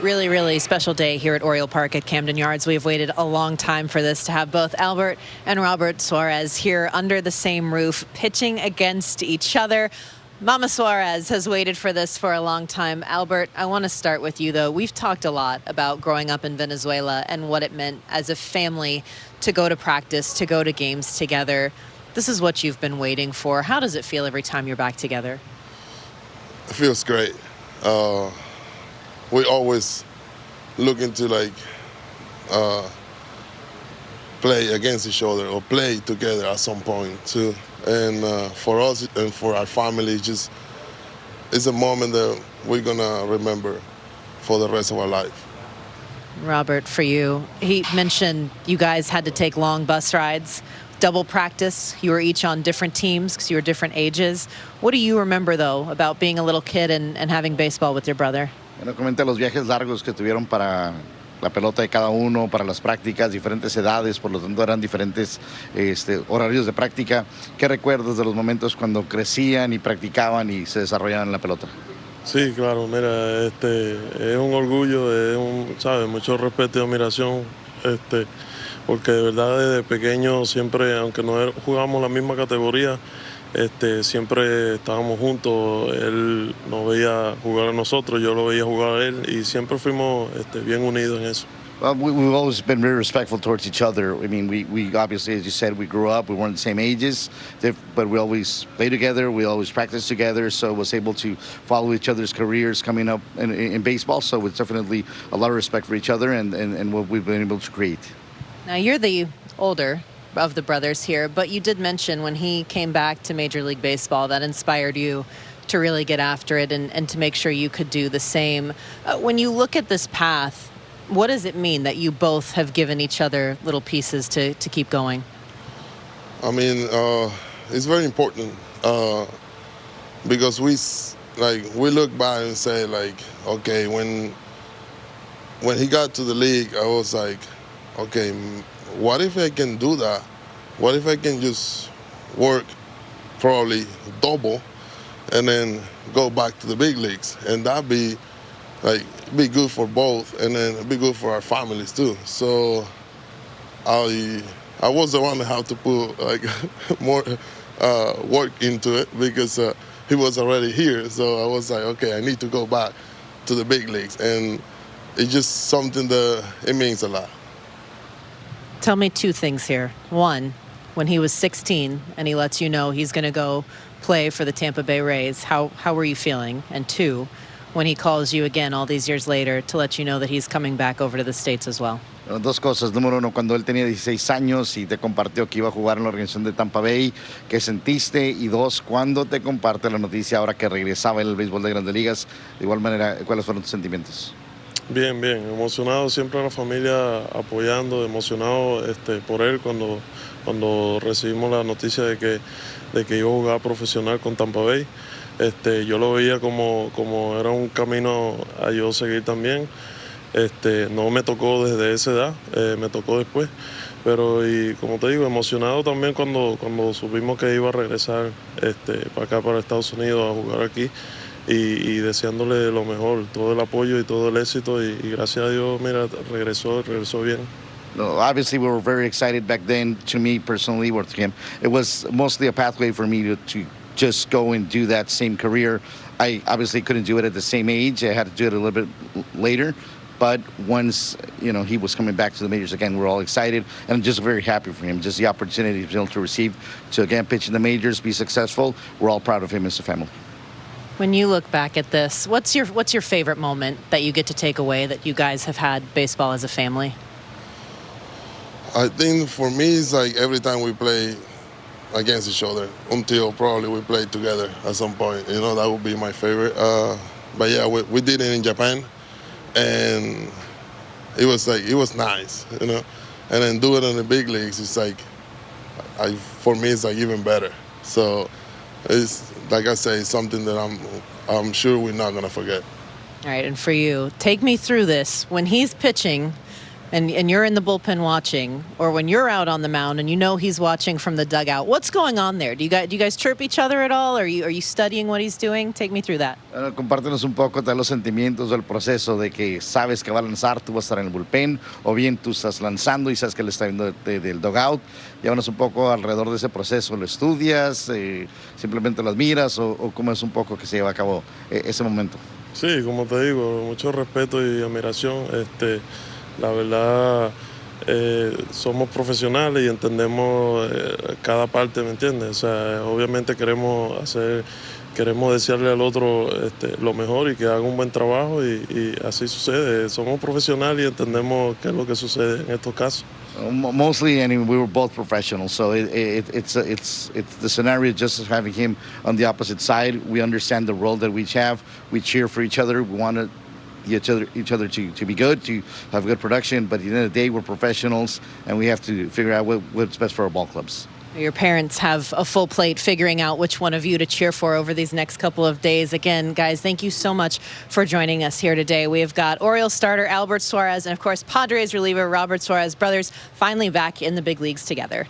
Really, really special day here at Oriole Park at Camden Yards. We have waited a long time for this, to have both Albert and Robert Suárez here under the same roof, pitching against each other. Mama Suárez has waited for this for a long time. Albert, I want to start with you, though. We've talked a lot about growing up in Venezuela and what it meant as a family to go to practice, to go to games together. This is what you've been waiting for. How does it feel every time you're back together? It feels great. We always looking to play against each other or play together at some point too. And for us and for our family, it's a moment that we're gonna remember for the rest of our life. Robert, for you, he mentioned you guys had to take long bus rides, double practice. You were each on different teams because you were different ages. What do you remember, though, about being a little kid and having baseball with your brother? Bueno, comenta los viajes largos que tuvieron para la pelota de cada uno, para las prácticas, diferentes edades, por lo tanto eran diferentes horarios de práctica. ¿Qué recuerdas de los momentos cuando crecían y practicaban y se desarrollaban en la pelota? Sí, claro, mira, es un orgullo, ¿sabes? Mucho respeto y admiración, porque de verdad desde pequeño siempre, aunque no jugamos la misma categoría, siempre estábamos juntos. Él nos veía jugar a nosotros, yo lo veía jugar a él y siempre fuimos bien unidos en eso. Well, we've always been very respectful towards each other. I mean, we obviously, as you said, we grew up, we weren't the same ages, but we always played together, we always practiced together, so was able to follow each other's careers coming up in baseball. So it's definitely a lot of respect for each other and what we've been able to create. Now, you're the older of the brothers here, but you did mention when he came back to Major League Baseball that inspired you to really get after it and to make sure you could do the same. When you look at this path, what does it mean that you both have given each other little pieces to keep going? I mean, it's very important because we look back and say okay, when he got to the league, I was like, okay, what if I can do that? What if I can just work probably double and then go back to the big leagues? And that'd be good for both, and then it'd be good for our families too. So I was the one that had to put more work into it because he was already here. So I was like, okay, I need to go back to the big leagues, and it's just something that it means a lot. Tell me two things here. One, when he was 16 and he lets you know he's going to go play for the Tampa Bay Rays, how were you feeling? And two, when he calls you again all these years later to let you know that he's coming back over to the States as well? Dos cosas. Número uno, cuando él tenía 16 años y te compartió que iba a jugar en la organización de Tampa Bay, ¿qué sentiste? Y dos, cuando te comparte la noticia ahora que regresaba en el béisbol de Grandes Ligas, de igual manera, ¿cuáles fueron tus sentimientos? Bien, emocionado, siempre la familia apoyando, emocionado por él cuando recibimos la noticia de que iba a jugar profesional con Tampa Bay. Yo lo veía como era un camino a yo seguir también. No me tocó desde esa edad, me tocó después, pero y como te digo, emocionado también cuando supimos que iba a regresar para acá, para Estados Unidos, a jugar aquí. Y deseándole lo mejor, todo el apoyo y todo el éxito, y gracias a Dios, mira, regresó bien. No, obviously, we were very excited back then. To me personally, or to him, it was mostly a pathway for me to just go and do that same career. I obviously couldn't do it at the same age. I had to do it a little bit later. But once, he was coming back to the majors again, we're all excited. And I'm just very happy for him. Just the opportunity to be able to receive, to again pitch in the majors, be successful. We're all proud of him as a family. When you look back at this, what's your favorite moment that you get to take away that you guys have had baseball as a family? I think for me, it's like every time we play against each other until probably we play together at some point. That would be my favorite. But yeah, we did it in Japan, and it was nice, And then do it in the big leagues, it's for me, it's even better. So it's, like I say, something that I'm sure we're not going to forget. All right, and for you, take me through this. When he's pitching and you're in the bullpen watching, or when you're out on the mound and you know he's watching from the dugout, what's going on there? Do you guys chirp each other at all? Are you studying what he's doing? Take me through that. Compártenos un poco de los sentimientos del proceso de que sabes que va a lanzar, tú vas a estar en el bullpen, o bien tú estás lanzando y sabes que él está viendo del dugout. Llévanos un poco alrededor de ese proceso. ¿Lo estudias? ¿Simplemente lo admiras? ¿O cómo es un poco que se lleva a cabo ese momento? Sí, como te digo, mucho respeto y admiración. La verdad, somos profesionales y entendemos cada parte, ¿me entiendes? O sea, obviamente queremos desearle al otro lo mejor y que haga un buen trabajo y así sucede. Somos profesionales y entendemos qué es lo que sucede en estos casos. Mostly, and we were both professionals, so it's the scenario just having him on the opposite side. We understand the role that we have. We cheer for each other. We want each other to be good, to have good production. But at the end of the day, we're professionals, and we have to figure out what's best for our ball clubs. Your parents have a full plate figuring out which one of you to cheer for over these next couple of days. Again, guys, thank you so much for joining us here today. We have got Orioles starter Albert Suárez and, of course, Padres reliever Robert Suárez, brothers, finally back in the big leagues together.